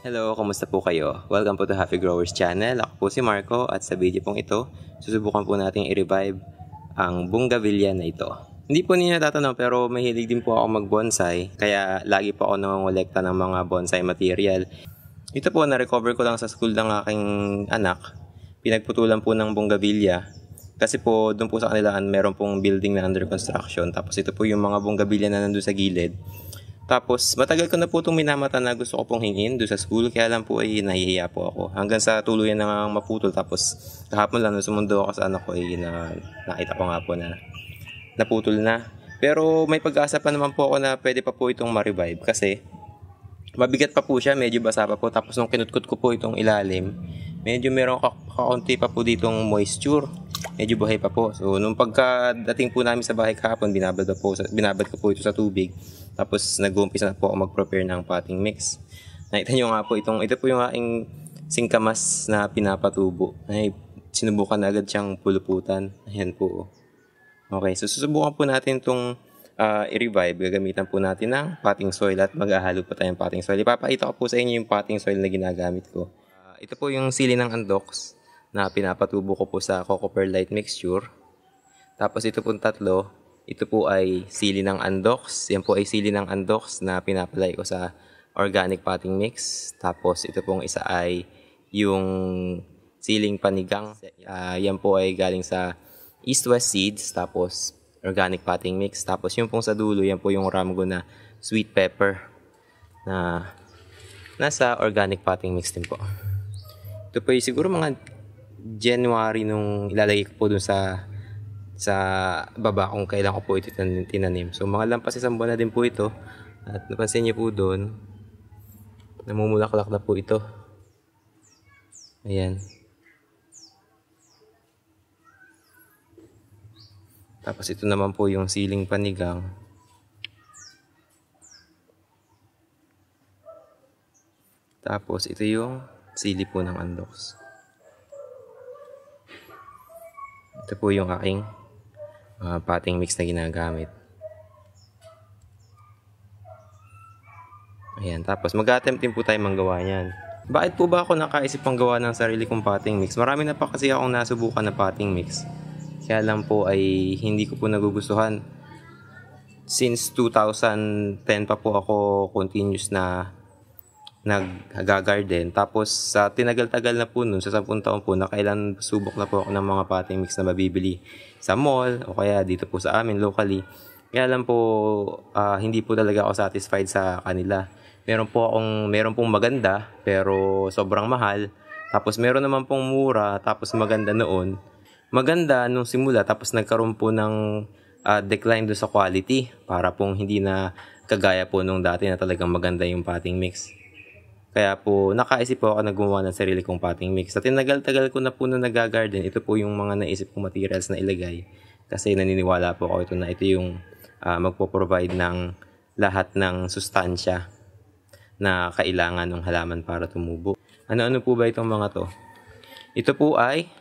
Hello, kumusta po kayo? Welcome po to Happy Growers Channel. Ako po si Marco at sa video pong ito, susubukan po natin i-revive ang bougainvillea na ito. Hindi po ninyo natatanong pero mahilig din po ako mag-bonsai, kaya lagi po ako nangongolekta ng mga bonsai material. Ito po, na-recover ko lang sa school ng aking anak. Pinagputulan po ng bougainvillea. Kasi po, doon po sa kanila meron pong building na under construction. Tapos ito po yung mga bougainvillea na nandun sa gilid. Tapos, matagal ko na po itong minamata na gusto ko pong hingin doon sa school. Kaya lang po ay nahihiya po ako. Hanggang sa tuluyan na maputol. Tapos, kahapon lang, nung sumundo ako sa anak ko, ay nakita ko nga po na naputol na. Pero may pag-asa pa naman po ako na pwede pa po itong ma-revive. Kasi, mabigat pa po siya. Medyo basa pa po. Tapos, nung kinutkot ko po itong ilalim, medyo meron kakaunti pa po ditong moisture. Medyo buhay pa po. So, nung pagkadating po namin sa bahay kahapon, binabad ko po ito sa tubig. Tapos, nag-uumpisa na po ako mag-prepare ng potting mix. Nakita nyo nga po, ito po yung aking singkamas na pinapatubo. Ay, sinubukan na agad siyang puluputan. Ayan po. Okay, so susubukan po natin itong i-revive. Gagamitan po natin ng potting soil at mag-ahalo po tayong potting soil. Ipapakita ko po sa inyo yung potting soil na ginagamit ko. Ito po yung sili ng Andox na pinapatubo ko po sa Coco Perlite mixture. Tapos ito pong tatlo, ito po ay sili ng Andox. Yan po ay sili ng Andox na pinapalay ko sa organic potting mix. Tapos ito pong isa ay yung siling panigang. Yan po ay galing sa East West Seeds. Tapos organic potting mix. Tapos yung pong sa dulo, yan po yung ramgo na sweet pepper na nasa organic potting mix din po. Ito po ay siguro mga January nung ilalagay ko po dun sa baba kung kailan ko po ito tinanim. So mga lampas isang buwan na din po ito. At napansin niyo po doon, namumulaklak na po ito. Ayan. Tapos ito naman po yung siling panigang. Tapos ito yung sili po ng Andox. Ito po yung aking potting mix na ginagamit. Ayan, tapos mag-attempt din po tayo manggawa niyan. Bakit po ba ako nakaisip pang gawa ng sarili kong potting mix? Marami na pa kasi akong nasubukan na potting mix. Kaya lang po ay hindi ko po nagugustuhan. Since 2010 pa po ako continuous na nag-garden. Tapos sa tinagal-tagal na po nun, sa 10 taon po, nakailan subok na po ako ng mga potting mix na mabibili sa mall o kaya dito po sa amin locally. Kaya lang po hindi po talaga ako satisfied sa kanila. Meron pong maganda pero sobrang mahal. Tapos meron naman pong mura tapos maganda noon. Maganda nung simula tapos nagkaroon po ng decline do sa quality para pong hindi na kagaya po nung dati na talagang maganda yung potting mix. Kaya po, nakaisip po ako na gumawa ng sarili kong potting mix. Sa tinagal-tagal ko na po na nag-garden, ito po yung mga naisip kong materials na ilagay. Kasi naniniwala po ako ito yung magpo-provide ng lahat ng sustansya na kailangan ng halaman para tumubo. Ano-ano po ba itong mga to? Ito po ay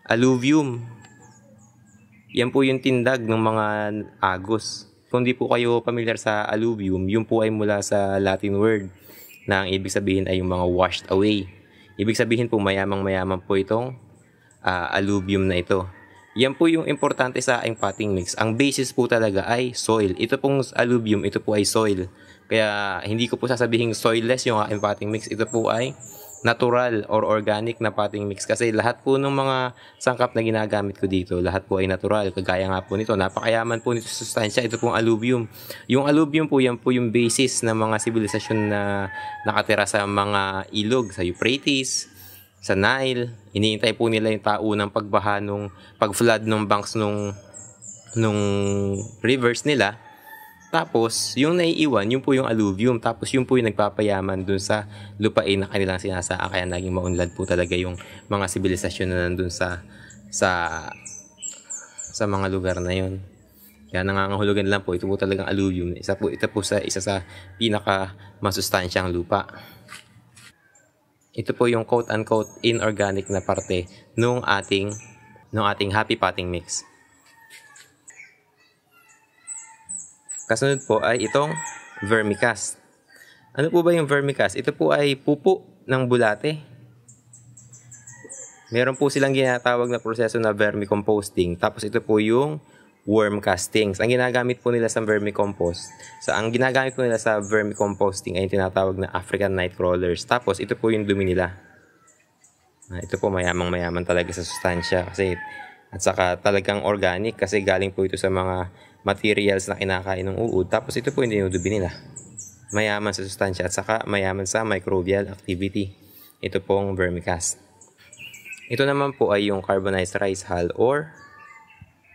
alluvium. Yan po yung tindag ng mga agos. Kung di po kayo familiar sa alluvium, yun po ay mula sa Latin word na ang ibig sabihin ay yung mga washed away. Ibig sabihin po mayamang-mayaman po itong alluvium na ito. Yan po yung importante sa aking potting mix. Ang basis po talaga ay soil. Ito pong alluvium, ito po ay soil. Kaya hindi ko po sasabihin soilless yung aking potting mix. Ito po ay natural or organic na potting mix kasi lahat po ng mga sangkap na ginagamit ko dito, lahat po ay natural. Kagaya nga po nito, napakayaman po nito sa sustansya. Ito pong alluvium. Yung alluvium po, yan po yung basis ng mga sibilisasyon na nakatira sa mga ilog, sa Euphrates, sa Nile. Iniintay po nila yung taunang pagbaha nung pag-flood ng banks nung rivers nila. Tapos, yung naiiwan, yun po yung alluvium. Tapos, yun po yung nagpapayaman dun sa lupain na kanilang sinasaan. Kaya naging maunlad po talaga yung mga sibilisasyon na nandun sa mga lugar na yun. Kaya nangangahulugan lang po, ito po talagang alluvium. Isa po sa pinaka masustansyang lupa. Ito po yung quote-unquote inorganic na parte nung ating happy potting mix. Kasunod po ay itong vermicast. Ano po ba yung vermicast? Ito po ay pupo ng bulate. Meron po silang ginatawag na proseso na vermicomposting. Tapos ito po yung worm castings. Ang ginagamit po nila sa vermicompost. Ang ginagamit po nila sa vermicomposting ay yung tinatawag na African night crawlers. Tapos ito po yung dumi nila. Ito po mayamang-mayaman talaga sa sustansya kasi at saka talagang organic kasi galing po ito sa mga materials na kinakain ng uod. Tapos ito po yung dinudubi nila. Mayaman sa sustansya at saka mayaman sa microbial activity. Ito pong vermicast. Ito naman po ay yung carbonized rice hull or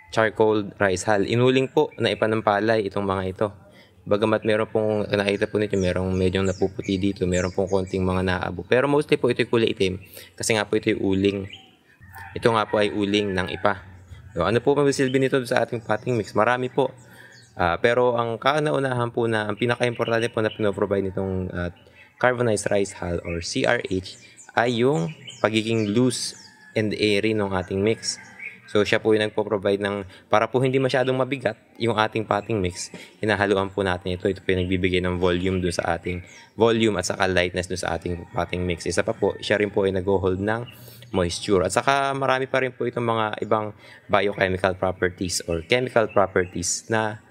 charcoal rice hull. Inuling po na ipanampalay itong mga ito. Bagamat meron pong nakita po nito, merong medyo napuputi dito, meron pong konting mga naabo. Pero mostly po ito yung kulay itim kasi nga po ito yung uling. Ito nga po ay uling ng ipa. So, ano po mabisilbi nito sa ating potting mix? Marami po. Pero ang kauna-unahan po na, ang pinaka-importante po na pinoprovide nitong carbonized rice hull or CRH ay yung pagiging loose and airy ng ating mix. So siya po yung nagpo-provide ng, para po hindi masyadong mabigat yung ating potting mix, hinahaluan po natin ito. Ito po yung nagbibigay ng volume dun sa ating volume at saka lightness dun sa ating potting mix. Isa pa po, siya rin po ay nag-hold ng moisture. At saka marami pa rin po itong mga ibang biochemical properties or chemical properties na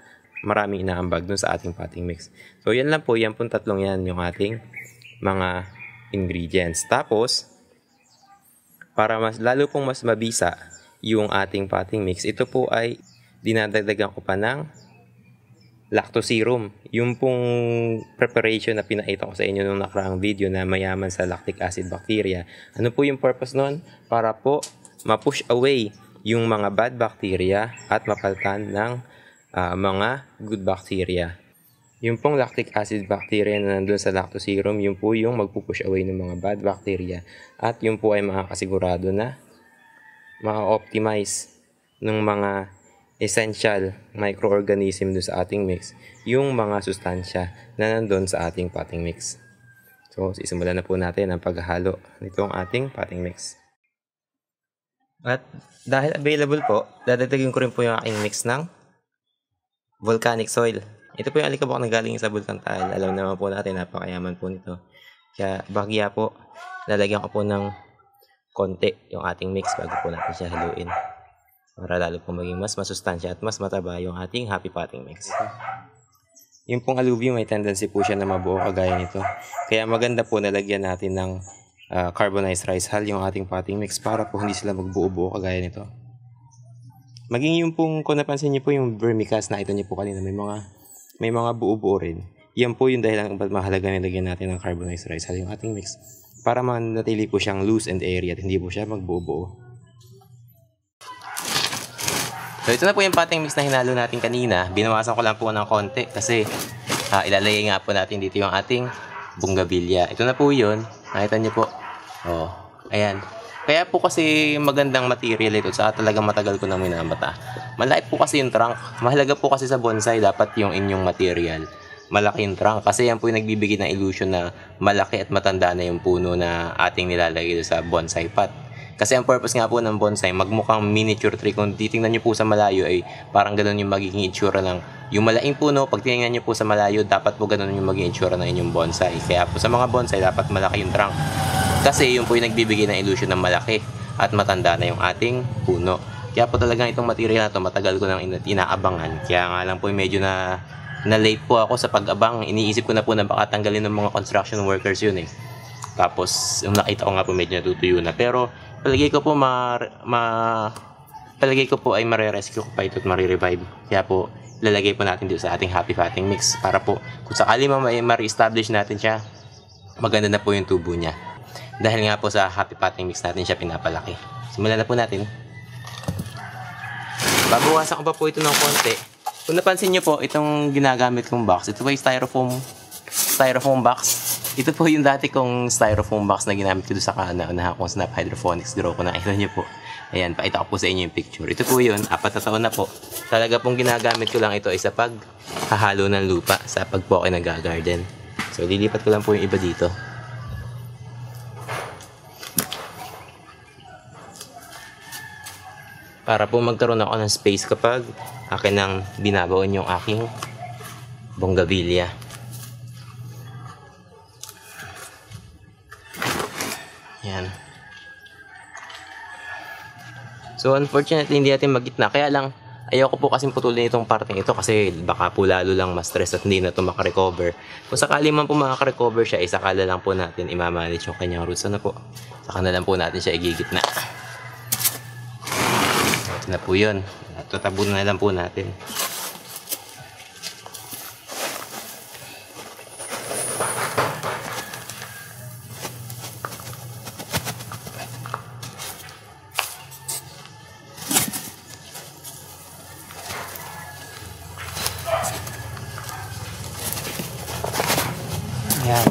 maraming inaambag dun sa ating potting mix. So yan lang po, yan pong tatlong yan yung ating mga ingredients. Tapos, para mas lalo pong mas mabisa yung ating potting mix, ito po ay dinadagdagan ko pa ng lactoserum. Yung pong preparation na pinakita ko sa inyo nung nakaraang video na mayaman sa lactic acid bacteria. Ano po yung purpose nun? Para po ma-push away yung mga bad bacteria at mapalitan ng mga good bacteria. Yung pong lactic acid bacteria na nandun sa lactoserum, yun po yung magpupush away ng mga bad bacteria. At yun po ay makakasigurado na maka-optimize ng mga essential microorganism dun sa ating mix, yung mga sustansya na nandun sa ating potting mix. So, sisimulan na po natin ang paghahalo nitong ating potting mix. At dahil available po, dadagdagan ko rin po yung aking mix ng volcanic soil. Ito po yung alikabok na galing sa Bulkan Taal. Alam naman po natin, napakayaman po nito. Kaya bahagya po, lalagyan ko po ng konti yung ating mix bago po natin siya haluin. Para lalo po maging mas masustansya at mas mataba yung ating happy potting mix. Yung pong alluvium may tendency po siya na mabuo kagaya nito. Kaya maganda po nalagyan natin ng carbonized rice hull yung ating potting mix para po hindi sila magbuo-buo kagaya nito. Maging yung pong, kung napansin niyo po yung vermicast na ito niyo po kanina, may mga buo-buo rin. Yan po yung dahilan kung mahalaga nilagyan natin ng carbonized rice hull yung ating mix. Para manatili po siyang loose and airy at hindi po siya magbuo-buo. So ito na po yung potting mix na hinalo natin kanina. Binawasan ko lang po ng konti kasi ilalagay nga po natin dito yung ating bougainvillea. Ito na po yun. Nakita niyo po. Oh, ayan. Kaya po kasi magandang material ito sa talagang matagal ko nang minamata. Malaki po kasi yung trunk. Mahalaga po kasi sa bonsai dapat yung inyong material malaki yung trunk. Kasi yan po yung nagbibigay ng illusion na malaki at matanda na yung puno na ating nilalagay sa bonsai pot. Kasi ang purpose nga po ng bonsai, magmukhang miniature tree. Kung titingnan nyo po sa malayo ay parang ganun yung magiging itsura ng yung malaking puno. Pag tingnan nyo po sa malayo, dapat po ganun yung magiging itsura ng inyong bonsai. Kaya po sa mga bonsai, dapat malaki yung trunk. Kasi yun po yung nagbibigay ng illusion na malaki at matanda na yung ating puno. Kaya po talagang itong material na ito, matagal ko nang inaabangan. Kaya nga lang po medyo na late po ako sa pag-abang. Iniisip ko na po na baka tanggalin ng mga construction workers yun eh. Tapos yung nakita ko nga po medyo natutuyo na. Pero palagay ko po palagay ko po ay mare-rescue ko pa ito at mare-revive. Kaya po lalagay po natin dito sa ating happy potting mix para po kung sakali ma-re-establish natin siya, maganda na po yung tubo niya. Dahil nga po sa happy potting mix natin siya pinapalaki. Simulan na po natin. Babawasan ko pa po ito ng konti. Kung napansin nyo po, itong ginagamit kong box, ito po yung styrofoam box. Ito po yung dati kong styrofoam box na ginamit ko doon sa kauna-unahan kong Snap Hydroponics grow ko. Nakita nyo po. Ayan, pakita ko po sa inyo yung picture. Ito po yun, 4 na taon na po. Talaga pong ginagamit ko lang ito ay sa paghahalo ng lupa, sa pag po ako nag-garden. So, lilipat ko lang po yung iba dito. Para po magkaroon ako ng space kapag akin nang binabaon yung aking bougainvillea. Yan. So unfortunately hindi natin magitna, kaya lang ayoko po kasing putulin itong parteng ito kasi baka po lalo lang ma-stress at hindi na ito makarecover. Kung sakali man po makarecover siya, isakala lang po natin i-manage yung kanyang roots. Ano po? Saka na lang po natin siya igigitna. Ito na po yun. Tatabunan na lang po natin. Ayan.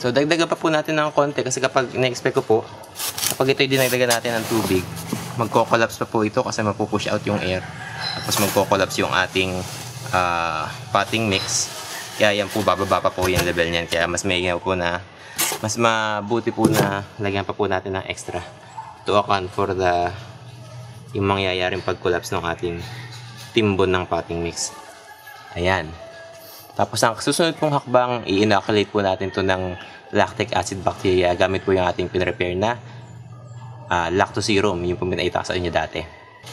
So dagdagan pa po natin ng konti kasi kapag na-expect ko po, kapag ito'y dinagdagan natin ng tubig, magko-collapse pa po ito kasi mapupush out yung air. Tapos magko-collapse yung ating potting mix. Kaya yan po, bababa pa po yung level niyan. Kaya mas mas mabuti po na lagyan pa po natin ng extra to account for yung mangyayaring pag-collapse ng ating timbon ng potting mix. Ayan. Tapos ang susunod pong hakbang, i-inoculate po natin to ng lactic acid bacteria gamit po yung ating pinrepair na lactoserum, yung po minaita sa inyo dati.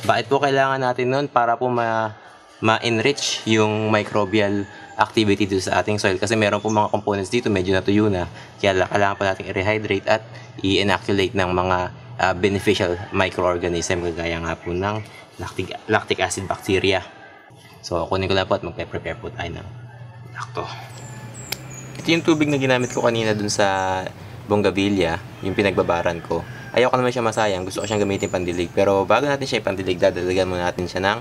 Bakit po kailangan natin nun? Para po ma-enrich yung microbial activity dito sa ating soil kasi meron po mga components dito medyo natuyo na, kaya kailangan po natin i-rehydrate at i-inoculate ng mga beneficial microorganism kagaya nga po ng lactic acid bacteria. So kunin ko lang po at magpe-prepare po tayo ng lacto. Ito yung tubig na ginamit ko kanina dun sa bonggavillia, yung pinagbabaran ko. Ayoko naman siya masayang, gusto ko siyang gamitin pandilig, pero bago natin siya ipandilig, dadagdagan muna natin siya ng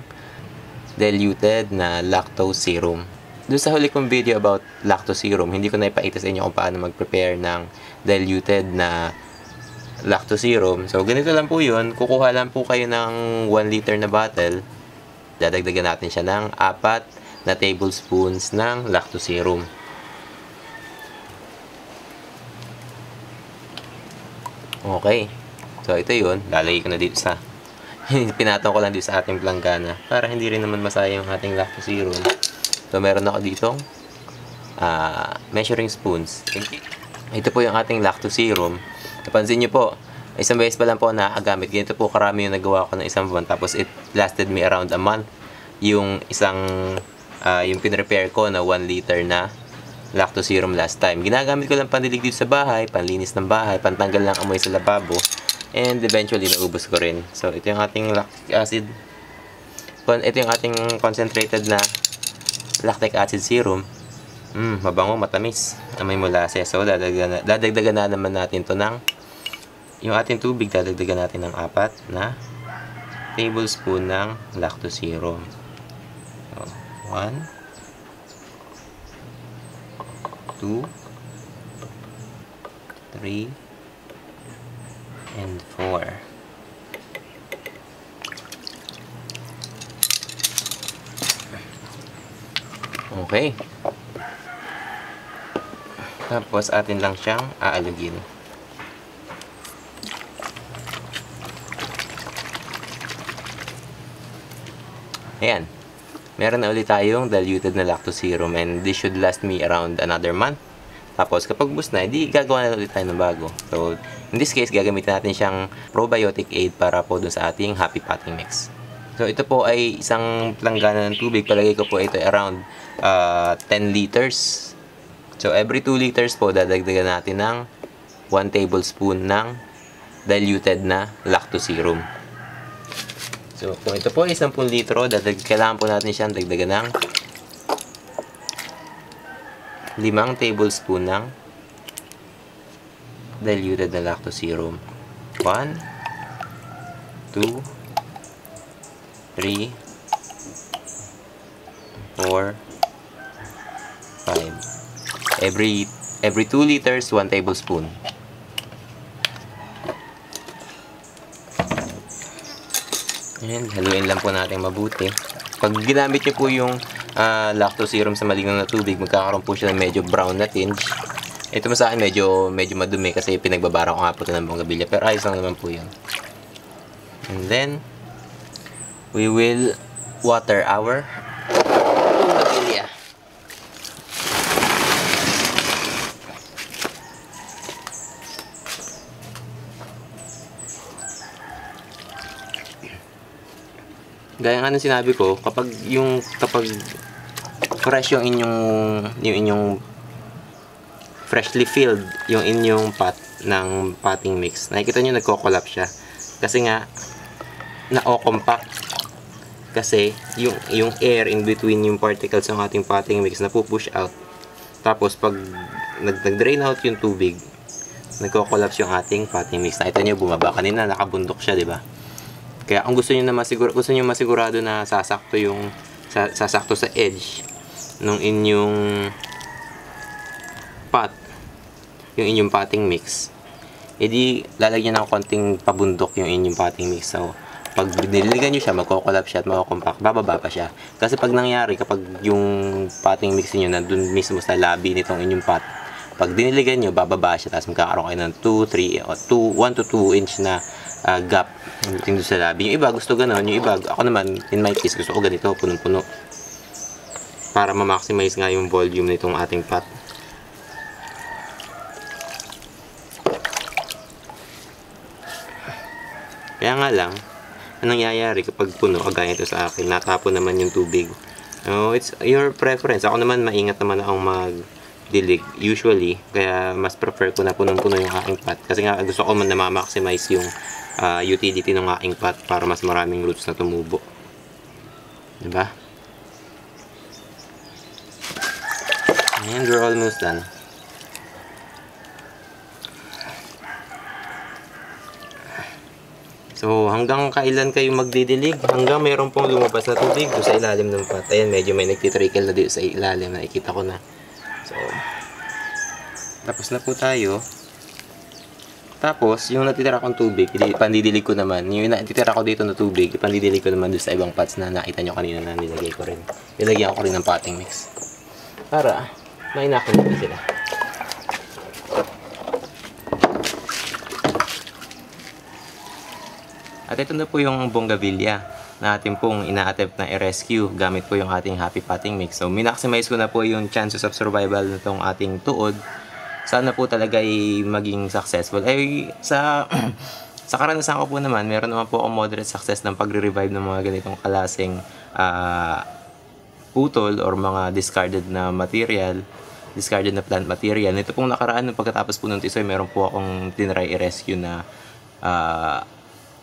diluted na lactose serum. Doon sa huli kong video about lactose serum, hindi ko na ipakita sa inyo kung paano mag-prepare ng diluted na lactose serum. So, ganito lang po yun. Kukuha lang po kayo ng 1 liter na bottle. Dadagdagan natin siya ng 4 na tablespoons ng lactose serum. Okay. So, ito yun. Lalagay ko na dito sa pinatong ko lang dito sa ating planggana para hindi rin naman masayang yung ating lactose serum. So, meron ako ditong measuring spoons. Ito po yung ating lactose serum. Napansin nyo po, isang beses pa lang po nakagamit. Ganito po karami yung nagawa ko ng isang buwan. Tapos, it lasted me around a month. Yung yung pinrepair ko na 1 liter na lactose serum last time. Ginagamit ko lang pandilig dito sa bahay, panlinis ng bahay, pantanggal ng amoy sa lababo. And eventually, naubos ko rin. So, ito yung ating lactic acid. Ito yung ating concentrated na lactic acid serum. Mabango, matamis. Amoy molasses. So, dadagdagan na naman natin to ng yung ating tubig. Dadagdagan natin ng 4 na tablespoon ng lactose serum. So, 1, 2, 3, and 4. Okay. Tapos atin lang siyang aalugin. Ayan. Meron na ulit tayong diluted na lactose serum and this should last me around another month. Tapos kapag bus na, hindi gagawa na ulit tayo ng bago. So, in this case, gagamitin natin siyang probiotic aid para po dun sa ating happy potting mix. So, ito po ay isang planggana ng tubig. Palagay ko po ito around 10 liters. So, every 2 liters po, dadagdagan natin ng 1 tablespoon ng diluted na lactose serum. So, kung ito po ay 10 litro, kailangan po natin siyang dagdagan ng 5 tablespoon ng diluted na lactose serum. 1, 2, 3, 4, 5. Every 2 liters, 1 tablespoon. Ayan, haluin lang po natin mabuti. Pag ginamit nyo po yung lactose serum sa malinaw na tubig, magkakaroon po siya ng medyo brown na tinge. Ito mo sa akin medyo madumi kasi pinagbabara ko nga po ito ng bonggavillia, pero ayos lang naman po yun. And then, we will water our bougainvillea. Gaya nga ng sinabi ko, kapag fresh yung inyong freshly filled yung inyong pot ng potting mix, nakikita nyo nagko-collapse siya kasi nga na-compact kasi yung air in between yung particles ng ating potting mix na push out. Tapos pag nag-drain out yung tubig, nagko-collapse yung ating potting mix. Nakita nyo bumaba kanina, nakabundok siya, di ba? Kaya ang gusto niyo masigurado na sasakto sa edge ng inyong pot, yung inyong potting mix, edi lalagyan ng konting pabundok yung inyong potting mix. So pag diniligan nyo siya, magko-collapse siya at mako-compact, bababa pa siya. Kasi pag nangyari, kapag yung potting mix niyo nandun mismo sa labi nitong inyong pot, pag diniligan nyo, bababa siya, tapos magkakaroon kayo ng 1 to 2 inch na gap doon sa labi. Yung iba gusto gano'n, yung iba, ako naman, in my case, gusto ko ganito, punong-puno, para ma-maximize nga yung volume nitong ating pot. Kaya nga lang, anong nangyayari kapag puno, kagaya ito sa akin, natapon naman yung tubig. It's your preference. Ako naman, maingat naman akong magdilig usually, kaya mas prefer ko na punong-puno yung aking pot. Kasi nga gusto ko man na ma-maximize yung utility ng aking pot para mas maraming roots na tumubo. Diba? And we're almost done. So, hanggang kailan kayo magdidilig? Hanggang mayroon pong lumabas na tubig doon sa ilalim ng pot. Ayan, medyo may nagtitrickle na dito sa ilalim. Nakikita ko na. So, tapos na po tayo. Tapos, yung natitira kong tubig, pandidilig ko naman. Yung natitira ko dito na tubig, pandidilig ko naman doon sa ibang pots na nakita nyo kanina na nilagay ko rin. Nilagyan ko rin ng potting mix. Para, mainakon natin sila. At ito na po yung bougainvillea na atin pong ina-attempt na i-rescue gamit po yung ating happy potting mix. So, minaximize ko na po yung chances of survival nitong ating tuod. Sana po talaga ay maging successful. Ay, sa karanasan ko po naman, meron naman po akong moderate success ng pagre-revive ng mga ganitong klaseng putol or mga discarded na material, discarded na plant material. Ito pong nakaraan, pagkatapos po ng tisoy, meron po akong tinry i-rescue na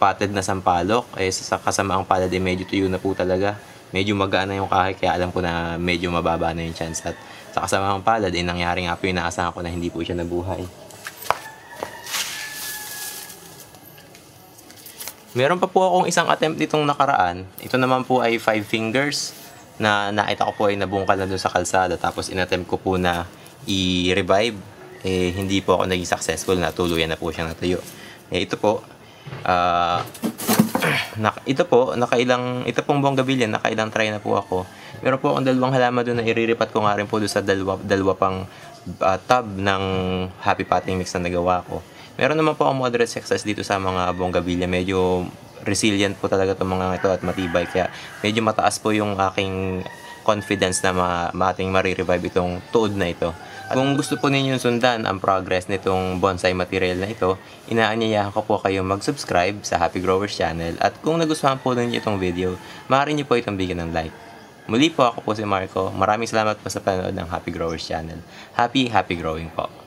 potted na sampalok. Sa kasamaang palad medyo tuyo na po talaga. Medyo magaan na yung kahoy, kaya alam ko na medyo mababa na yung chance. At sa kasamaang palad nangyari nga po yung naasahan ko na hindi po siya nabuhay. Meron pa po akong isang attempt nitong nakaraan. Ito naman po ay 5 fingers na nakita ko po ay nabungkal na dun sa kalsada. Tapos inattempt ko po na i-revive. Hindi po ako naging successful, na tuluyan na po siya natuyo. Ito po, ito pong bougainvillea, nakailang try na po ako. Meron po akong dalawang halaman doon na iriripat ko nga rin po doon sa dalawa pang tub ng happy potting mix na nagawa ko. Meron naman po akong moderate success dito sa mga bougainvillea. Medyo resilient po talaga itong mga ito at matibay, kaya medyo mataas po yung aking confidence na mating marirevive itong tuod na ito. Kung gusto po ninyong sundan ang progress nitong bonsai material na ito, inaanyayahan ko po kayong mag-subscribe sa Happy Growers Channel. At kung nagustuhan po ninyo itong video, maaari niyo po itong bigyan ng like. Muli po, ako po si Marco. Maraming salamat po sa panonood ng Happy Growers Channel. Happy growing po!